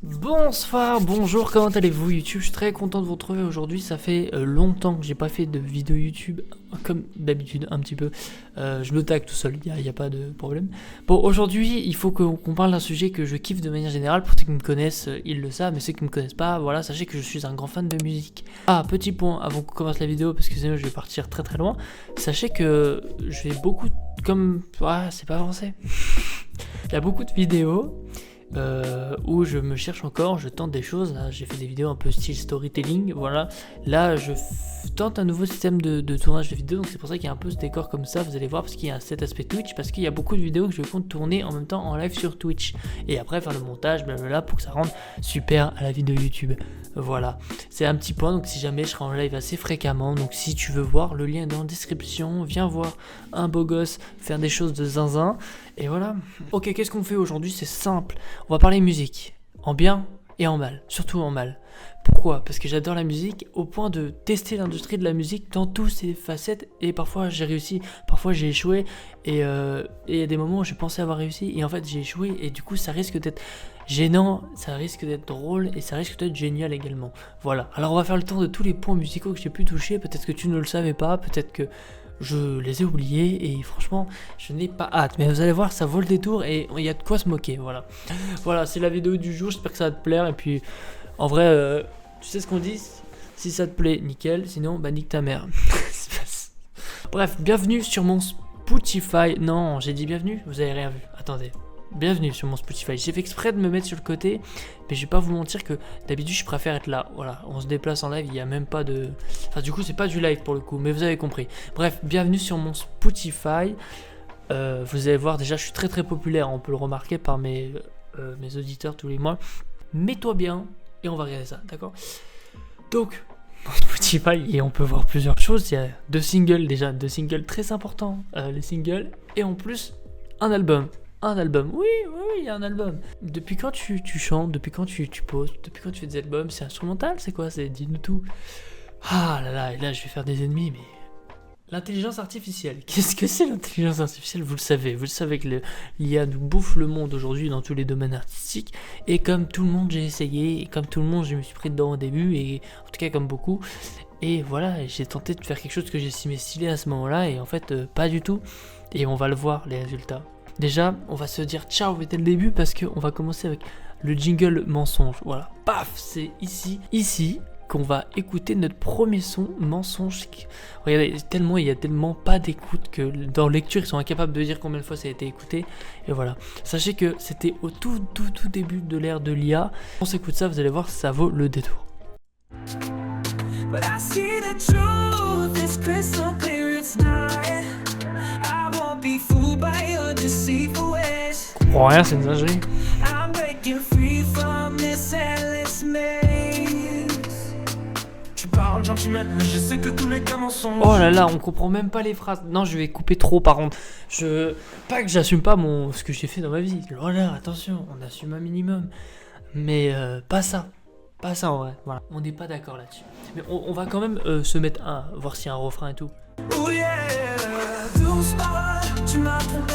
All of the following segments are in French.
Bonsoir, bonjour, comment allez-vous YouTube? Je suis très content de vous retrouver aujourd'hui, ça fait longtemps que j'ai pas fait de vidéo YouTube, comme d'habitude un petit peu, je me tag tout seul, il n'y a pas de problème. Bon, aujourd'hui il faut qu'on parle d'un sujet que je kiffe de manière générale, pour ceux qui me connaissent ils le savent, mais ceux qui me connaissent pas, voilà, sachez que je suis un grand fan de musique. Ah, petit point avant qu'on commence la vidéo, parce que sinon je vais partir très très loin, sachez que je fais beaucoup, comme, c'est pas français, il y a beaucoup de vidéos où je me cherche encore, je tente des choses. Là j'ai fait des vidéos un peu style storytelling, voilà. Là je tente un nouveau système de tournage de vidéos, donc c'est pour ça qu'il y a un peu ce décor comme ça, vous allez voir, parce qu'il y a cet aspect Twitch, parce qu'il y a beaucoup de vidéos que je compte tourner en même temps en live sur Twitch, et après faire le montage, blablabla, pour que ça rende super à la vidéo YouTube. Voilà, c'est un petit point, donc si jamais je serai en live assez fréquemment, donc si tu veux voir, le lien est dans la description, viens voir un beau gosse faire des choses de zinzin, et voilà. Ok, qu'est-ce qu'on fait aujourd'hui? C'est simple, on va parler musique, en bien et en mal, surtout en mal. Pourquoi? Parce que j'adore la musique au point de tester l'industrie de la musique dans toutes ses facettes, et parfois j'ai réussi, parfois j'ai échoué, et il y a des moments où j'ai pensé avoir réussi et en fait j'ai échoué, et du coup ça risque d'être gênant, ça risque d'être drôle et ça risque d'être génial également. Voilà, alors on va faire le tour de tous les points musicaux que j'ai pu toucher, peut-être que tu ne le savais pas, peut-être que je les ai oubliés, et franchement je n'ai pas hâte, mais vous allez voir, ça vaut le détour et il y a de quoi se moquer. Voilà, voilà, c'est la vidéo du jour, j'espère que ça va te plaire, et puis en vrai tu sais ce qu'on dit, si ça te plaît nickel, sinon bah nique ta mère. Bref, bienvenue sur mon Spotify. Non, j'ai dit bienvenue, vous avez rien vu, attendez. Bienvenue sur mon Spotify. J'ai fait exprès de me mettre sur le côté, mais je vais pas vous mentir que d'habitude je préfère être là. Voilà, on se déplace en live, il n'y a même pas de... Enfin du coup c'est pas du live pour le coup, mais vous avez compris. Bref, bienvenue sur mon Spotify. Vous allez voir, déjà je suis très très populaire, on peut le remarquer par mes auditeurs tous les mois. Mets-toi bien et on va regarder ça, d'accord? Donc, mon Spotify, et on peut voir plusieurs choses. Il y a deux singles déjà, deux singles très importants, les singles, et en plus un album. Un album, oui, il y a un album. Depuis quand tu chantes, depuis quand tu poses, depuis quand tu fais des albums, c'est instrumental, c'est quoi? Dis-nous tout. Ah là là, et là je vais faire des ennemis, mais... L'intelligence artificielle, qu'est-ce que c'est l'intelligence artificielle? Vous le savez que l'IA nous bouffe le monde aujourd'hui dans tous les domaines artistiques, et comme tout le monde j'ai essayé, et comme tout le monde je me suis pris dedans au début, et en tout cas comme beaucoup, et voilà, j'ai tenté de faire quelque chose que j'estimais stylé à ce moment-là, et en fait pas du tout, et on va le voir les résultats. Déjà, on va se dire ciao dès le début, parce qu'on va commencer avec le jingle mensonge. Voilà, paf, c'est ici qu'on va écouter notre premier son mensonge. Regardez, il y a tellement pas d'écoute que dans lecture, ils sont incapables de dire combien de fois ça a été écouté. Et voilà, sachez que c'était au tout début de l'ère de l'IA. On s'écoute ça, vous allez voir, ça vaut le détour. But I see the truth, it's crystal clear, it's not. I won't be fooled by your deceitful ways. Je comprends rien, c'est une singerie. I'm breaking free from this endless maze. Tu parles gentiment, mais je sais que tous les cas mensonges. Oh là là, on comprend même pas les phrases. Non, je vais couper trop par contre. Pas que j'assume pas ce que j'ai fait dans ma vie. Voilà, attention, on assume un minimum. Mais pas ça. Pas ça en vrai, voilà. On n'est pas d'accord là-dessus. Mais on va quand même se mettre voir s'il y a un refrain et tout. Oh yeah, douce parole, tu m'as trompé.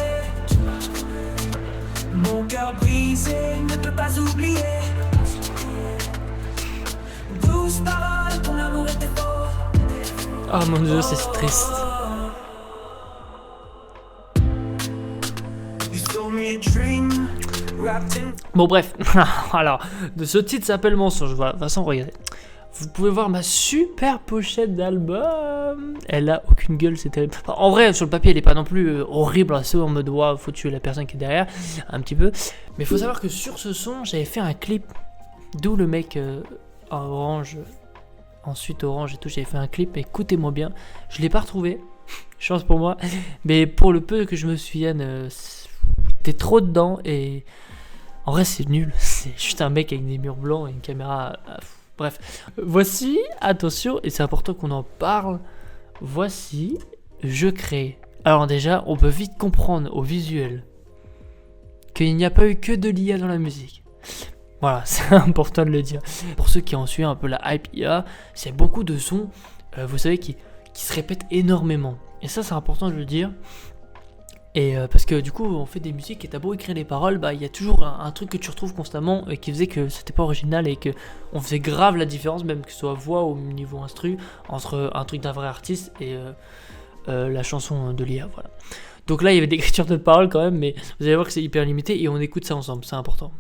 Mon cœur brisé ne peut pas oublier. Douce parole, ton amour était fort. Oh mon dieu, c'est triste. Bon bref, alors, ce titre s'appelle Mensonge, voilà, de toute façon regardez. Vous pouvez voir ma super pochette d'album. Elle a aucune gueule, c'est terrible. Enfin, en vrai, sur le papier, elle est pas non plus horrible, c'est en mode waouh, faut tuer la personne qui est derrière, un petit peu. Mais il faut savoir que sur ce son, j'avais fait un clip, d'où le mec orange, ensuite orange et tout, j'avais fait un clip, écoutez-moi bien. Je l'ai pas retrouvé, chance pour moi, mais pour le peu que je me souvienne, t'es trop dedans, et en vrai c'est nul, c'est juste un mec avec des murs blancs et une caméra... Bref, voici, attention, et c'est important qu'on en parle, voici, je crée. Alors déjà, on peut vite comprendre au visuel qu'il n'y a pas eu que de l'IA dans la musique. Voilà, c'est important de le dire. Pour ceux qui ont suivi un peu la hype IA, c'est beaucoup de sons, vous savez, qui se répètent énormément. Et ça, c'est important de le dire. Et parce que du coup on fait des musiques et t'as beau écrire les paroles, bah il y a toujours un truc que tu retrouves constamment et qui faisait que c'était pas original et que on faisait grave la différence, même que ce soit voix ou niveau instru, entre un truc d'un vrai artiste et la chanson de l'IA, voilà. Donc là il y avait des écritures de paroles quand même, mais vous allez voir que c'est hyper limité et on écoute ça ensemble, c'est important.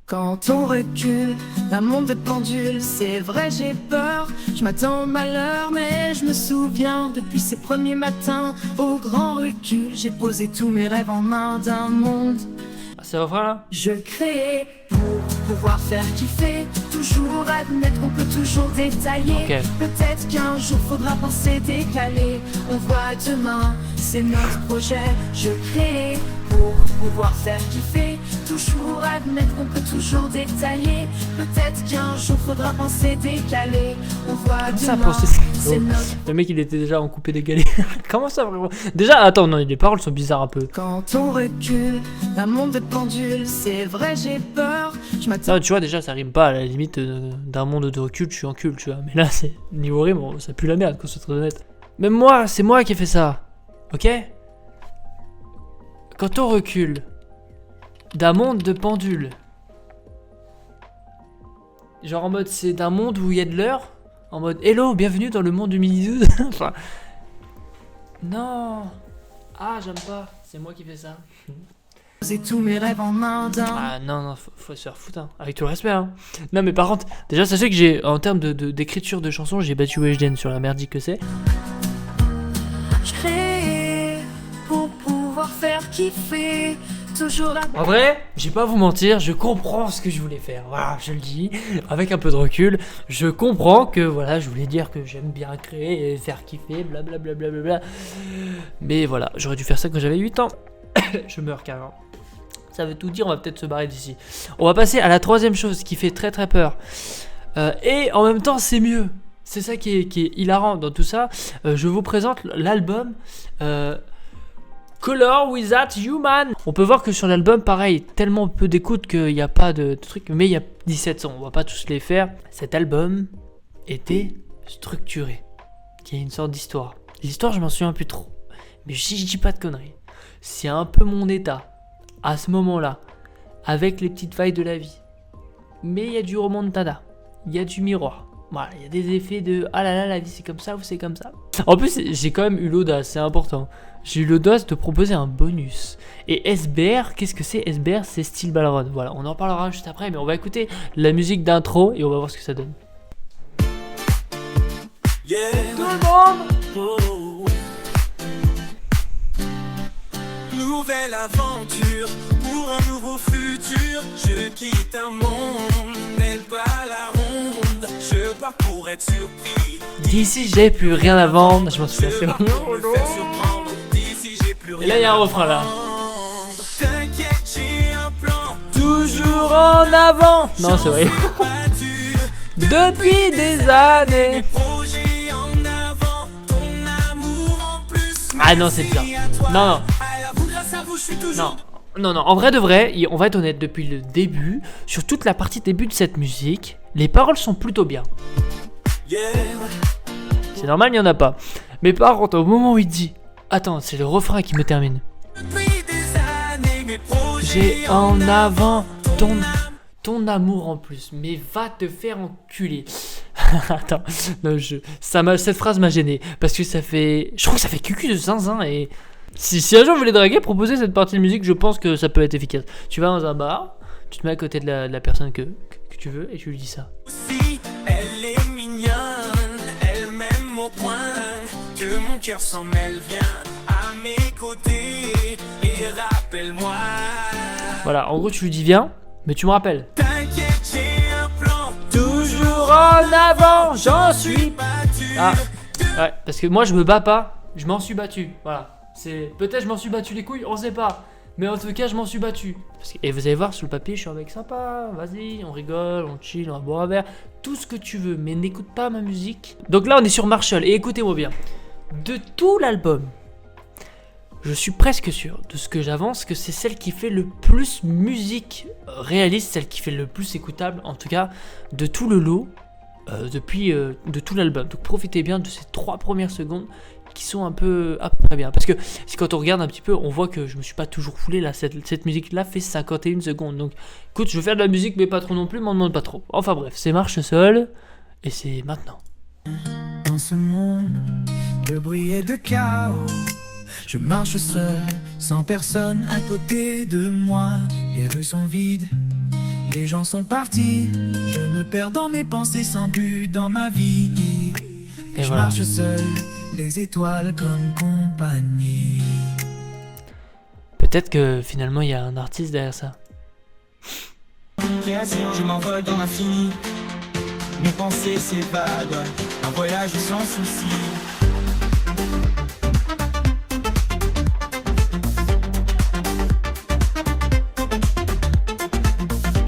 Quand on recule, un monde de pendules, c'est vrai j'ai peur, je m'attends au malheur, mais je me souviens depuis ces premiers matins, au grand recul, j'ai posé tous mes rêves en main d'un monde. Ah, c'est refrain là. Je crée pour pouvoir faire kiffer, toujours admettre qu'on peut toujours détailler. Okay. Peut-être qu'un jour faudra penser décaler, on voit demain, c'est notre projet. Je crée pour pouvoir faire kiffer, toujours admettre qu'on peut toujours détailler. Peut-être qu'un jour faudra penser décaler, on voit demain, c'est notre... Le mec il était déjà en coupé décalé. Comment ça vraiment? Déjà attends, non, les paroles sont bizarres un peu. Quand on recule, un monde de pendules, c'est vrai j'ai peur, je m'attends... Non, tu vois déjà ça rime pas, à la limite d'un monde de recul je suis en cul, tu vois. Mais là c'est niveau rime, ça pue la merde, qu'on soit très honnête. Même moi, c'est moi qui ai fait ça, ok? Quand on recule d'un monde de pendules, genre en mode c'est d'un monde où il y a de l'heure, en mode hello, bienvenue dans le monde du mini enfin, non, ah j'aime pas, c'est moi qui fais ça. J'ai tous mes rêves en main d'un... Ah non, faut se faire foutre, hein. Avec tout le respect, hein. Non mais par contre, déjà sachez que j'ai, en termes d'écriture de chansons, j'ai battu Weshden sur la merdique que c'est. Je crée pour pouvoir faire kiffer, toujours la... En vrai, j'ai pas à vous mentir, je comprends ce que je voulais faire, voilà, je le dis, avec un peu de recul, je comprends que, voilà, je voulais dire que j'aime bien créer et faire kiffer, blablabla, mais voilà, j'aurais dû faire ça quand j'avais 8 ans, je meurs carrément. Ça veut tout dire, on va peut-être se barrer d'ici. On va passer à la troisième chose qui fait très très peur, et en même temps c'est mieux, c'est ça qui est hilarant dans tout ça. Je vous présente l'album Color Without Human. On peut voir que sur l'album, pareil, tellement peu d'écoute qu'il n'y a pas de trucs, mais il y a 17 sons, on va pas tous les faire. Cet album était structuré, il y a une sorte d'histoire. L'histoire, je m'en souviens plus trop, mais si je dis pas de conneries, c'est un peu mon état à ce moment-là, avec les petites failles de la vie. Mais il y a du remontada, il y a du miroir. Voilà, il y a des effets de ah là là, la vie c'est comme ça ou c'est comme ça. En plus, j'ai quand même eu l'audace, c'est important. J'ai eu l'audace de proposer un bonus. Et SBR, qu'est-ce que c'est? SBR, c'est Steel Ballroom. Voilà, on en parlera juste après, mais on va écouter la musique d'intro et on va voir ce que ça donne. Yeah. Tout le monde! Oh. Nouvelle aventure pour un nouveau futur. Je quitte un monde, mais pas la ronde. Je pars pour être surpris. D'ici j'ai plus rien à vendre. Je m'en souviens, c'est bon. Et là il y a un refrain là. T'inquiète, j'ai un plan. Toujours en avant. Non, c'est vrai. Depuis des années. Projet en avant, ton amour en plus. Ah non, c'est bizarre. Non. Non, en vrai de vrai, on va être honnête, depuis le début, sur toute la partie début de cette musique, les paroles sont plutôt bien. C'est normal, il n'y en a pas. Mais par contre, au moment où il dit, attends, c'est le refrain qui me termine. J'ai en avant ton amour en plus, mais va te faire enculer. Attends, non, cette phrase m'a gêné, parce que ça fait, je crois que ça fait cucu de zinzin et... Si un jour vous voulez draguer, proposez cette partie de musique, je pense que ça peut être efficace. Tu vas dans un bar, tu te mets à côté de la personne que tu veux et tu lui dis ça. Si elle est mignonne, elle m'aime au point que mon cœur s'en mêle, viens à mes côtés et rappelle-moi. Voilà, en gros tu lui dis viens, mais tu me rappelles. T'inquiète, j'ai un plan, toujours en avant, j'en suis battu. Ah, ouais, parce que moi je me bats pas, je m'en suis battu, voilà. Peut-être je m'en suis battu les couilles, on sait pas. Mais en tout cas je m'en suis battu. Et vous allez voir sur le papier, je suis un mec sympa. Vas-y, on rigole, on chill, on va boire un verre. Tout ce que tu veux, mais n'écoute pas ma musique. Donc là on est sur Marshall, et écoutez-moi bien. De tout l'album, je suis presque sûr de ce que j'avance que c'est celle qui fait le plus musique réaliste, celle qui fait le plus écoutable, en tout cas, de tout le lot. De tout l'album. Donc profitez bien de ces 3 premières secondes qui sont un peu très bien. Parce que quand on regarde un petit peu, on voit que je me suis pas toujours foulé là. Cette musique-là fait 51 secondes. Donc écoute, je vais faire de la musique, mais pas trop non plus, m'en demande pas trop. Enfin bref, c'est Marche seul, et c'est maintenant. Dans ce monde de bruit et de chaos, je marche seul, sans personne à côté de moi. Les rues sont vides, les gens sont partis. Je me perds dans mes pensées sans but dans ma vie. Et je voilà. marche seul, les étoiles comme compagnie. Peut-être que finalement il y a un artiste derrière ça. Création, je m'envole dans l'infini. Mes pensées s'évadent, un voyage sans souci.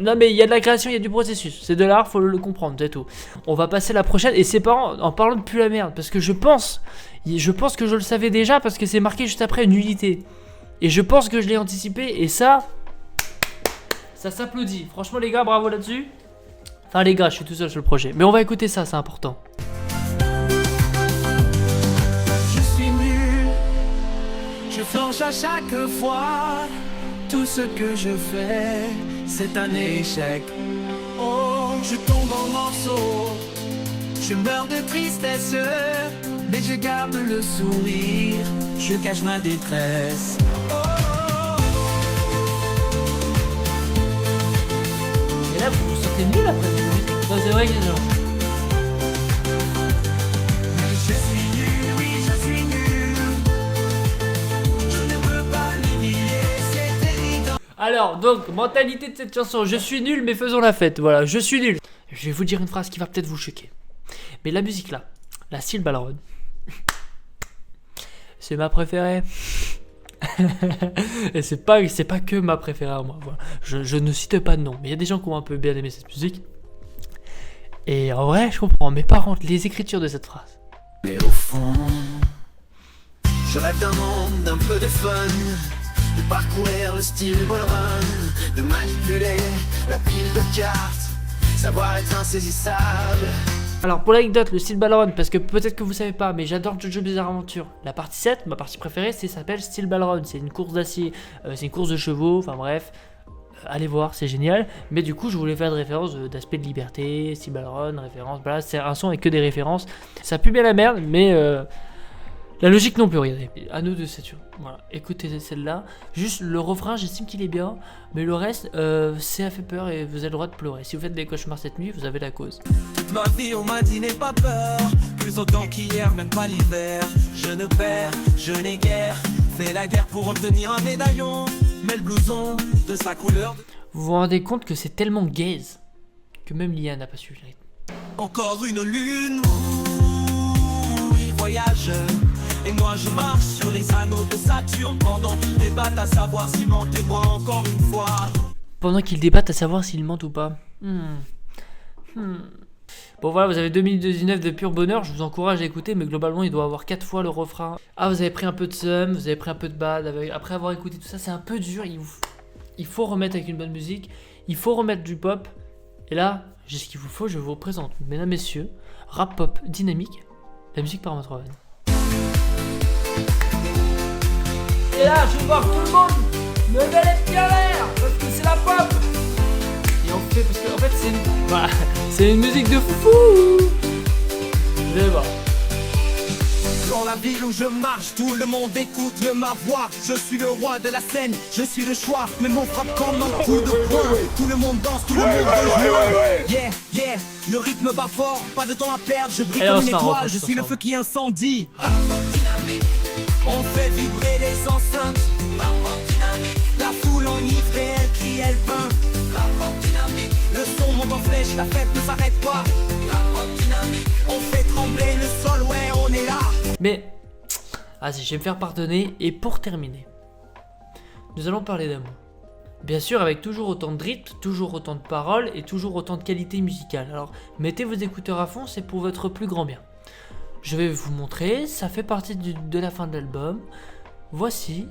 Non mais il y a de la création, il y a du processus. C'est de l'art, faut le comprendre, c'est tout. On va passer à la prochaine. Et c'est pas en parlant de plus la merde. Parce que je pense que je le savais déjà. Parce que c'est marqué juste après nullité. Et je pense que je l'ai anticipé. Et ça s'applaudit. Franchement les gars, bravo là-dessus. Enfin les gars, je suis tout seul sur le projet. Mais on va écouter ça, c'est important. Je suis nul, je flanche à chaque fois. Tout ce que je fais, c'est un échec. Oh, je tombe en morceaux, je meurs de tristesse, mais je garde le sourire, je cache ma détresse. Et là vous vous sentez nul après cette musique. Non, c'est vrai que Je suis nul, oui je suis nul. Je ne peux pas le nier, c'est évident. Alors, donc, mentalité de cette chanson, je suis nul mais faisons la fête, voilà, je suis nul. Je vais vous dire une phrase qui va peut-être vous choquer. Mais la musique là, la Steel Ballroom, c'est ma préférée. Et c'est pas que ma préférée à moi, voilà. Je ne cite pas de nom, mais il y a des gens qui ont un peu bien aimé cette musique. Et en vrai, je comprends, mais par contre, les écritures de cette phrase. Mais au fond, je rêve d'un monde d'un peu de fun, de parcourir le style ballroom, de manipuler la pile de cartes, savoir être insaisissable. Alors pour l'anecdote, le Steel Ballroom, parce que peut-être que vous savez pas, mais j'adore JoJo Bizarre Adventure. La partie 7, ma partie préférée, s'appelle Steel Ballroom. C'est une course d'acier, c'est une course de chevaux, enfin bref. Allez voir, c'est génial. Mais du coup, je voulais faire de références d'aspect de liberté, Steel Ballroom, référence, voilà, c'est un son avec que des références. Ça pue bien la merde, mais la logique non plus, regardez. À nous de c'est voilà, écoutez celle-là. Juste le refrain, j'estime qu'il est bien, mais le reste, ça fait peur et vous avez le droit de pleurer. Si vous faites des cauchemars cette nuit, vous avez la cause. Toute ma vie on m'a dit n'aie pas peur, plus autant qu'hier, même pas l'hiver. Je ne perds, je n'ai guère, fais la guerre pour obtenir un médaillon. Mais le blouson de sa couleur. Vous vous rendez compte que c'est tellement gaze que même l'IA n'a pas suivi le rythme. Encore une lune où il voyage. Et moi je marche sur les anneaux de Saturne pendant qu'ils débattent à savoir s'ils mentent et moi encore une fois. Pendant qu'ils débattent à savoir s'ils mentent ou pas. Bon voilà, vous avez 2 minutes 19 de pur bonheur, je vous encourage à écouter, mais globalement il doit avoir 4 fois le refrain. Ah, vous avez pris un peu de seum, vous avez pris un peu de bad, après avoir écouté tout ça, c'est un peu dur, il faut remettre avec une bonne musique, il faut remettre du pop, et là, j'ai ce qu'il vous faut, je vous présente, mesdames, messieurs, rap pop dynamique, la musique par Matrovan. Et là, je vais voir tout le monde me met les pieds en l'air, parce que c'est la pop. Et on fait, parce qu'en fait c'est une... Voilà, c'est une musique de fou. Je vais voir. Dans la ville où je marche, tout le monde écoute ma voix. Je suis le roi de la scène, je suis le choix. Mais mon frappe comme un coup de poing. Tout le monde danse, tout le monde joue. Yeah, yeah, le rythme bat fort, pas de temps à perdre. Je brille comme une étoile, je suis le feu qui incendie. On fait vibrer les enceintes. La foule enivrée, elle crie, elle peint. Le son monte en flèche, la fête ne s'arrête pas. On fait trembler le sol, ouais, on est là. Mais, vas-y, je vais me faire pardonner. Et pour terminer, nous allons parler d'amour. Bien sûr, avec toujours autant de rythme, toujours autant de paroles et toujours autant de qualité musicale. Alors, mettez vos écouteurs à fond, c'est pour votre plus grand bien. Je vais vous montrer, ça fait partie de la fin de l'album. Voici,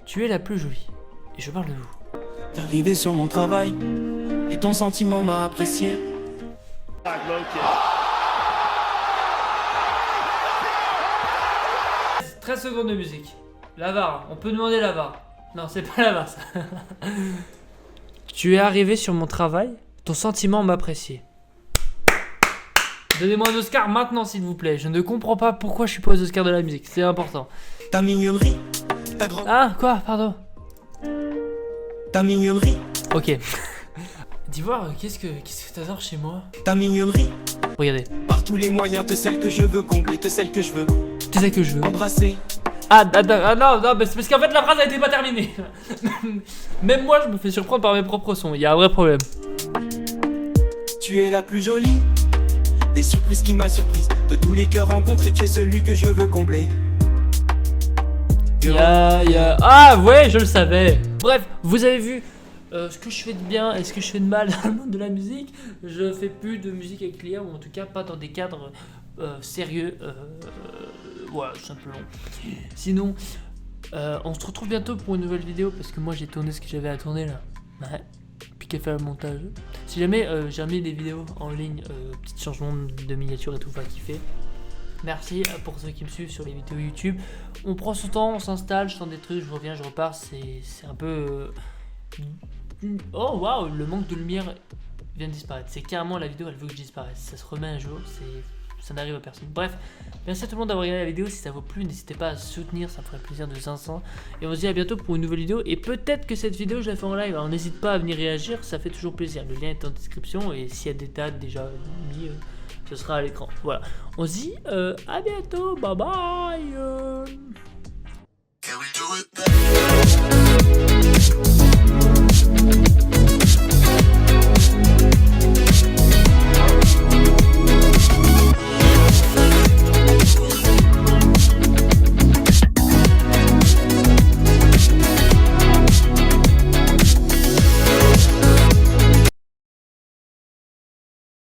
tu es la plus jolie. Et je parle de vous. T'es arrivé sur mon travail et ton sentiment m'a apprécié. 13 secondes de musique. La VAR, on peut demander la VAR. Non, c'est pas la VAR ça. Tu es arrivé sur mon travail, ton sentiment m'apprécier. Donnez-moi un Oscar maintenant s'il vous plaît. Je ne comprends pas pourquoi je suis pas aux Oscars de la musique, c'est important. Ta mignonnerie, ta grande. Ah, quoi, pardon. Ta mignonnerie, Ok. Dis-moi, qu'est-ce que t'adores chez moi? ta mignonnerie. Regardez, Par tous les moyens, t'es celle que je veux combler, t'es celle que je veux c'est ça que je veux. embrasser. Non, mais c'est parce qu'en fait la phrase a été pas terminée. Même moi je me fais surprendre par mes propres sons, il y a un vrai problème. Tu es la plus jolie des surprises qui m'a surprise. De tous les cœurs rencontrés, tu es celui que je veux combler. Ah ouais, je le savais. Bref, vous avez vu ce que je fais de bien et ce que je fais de mal dans le monde de la musique. Je fais plus de musique avec l'IA, ou en tout cas pas dans des cadres sérieux. Ouais, simplement. Sinon, on se retrouve bientôt pour une nouvelle vidéo parce que moi j'ai tourné ce que j'avais à tourner là. Ouais. Puis qu'à faire le montage. Si jamais j'ai remis des vidéos en ligne, petits changements de miniature et tout, va kiffer. Merci pour ceux qui me suivent sur les vidéos YouTube. On prend son temps, on s'installe, je tente des trucs, je reviens, je repars. C'est un peu. Oh waouh, le manque de lumière vient de disparaître. C'est carrément la vidéo, elle veut que je disparaisse. Ça se remet un jour, ça n'arrive à personne. Bref, merci à tout le monde d'avoir regardé la vidéo. Si ça vous plu, n'hésitez pas à soutenir, ça me ferait plaisir de 500. Et on se dit à bientôt pour une nouvelle vidéo. Et peut-être que cette vidéo, je la fais en live. Alors n'hésite pas à venir réagir, ça fait toujours plaisir. Le lien est en description. Et s'il y a des dates déjà mis, ce sera à l'écran. Voilà, on se dit à bientôt. Bye bye. Can we do it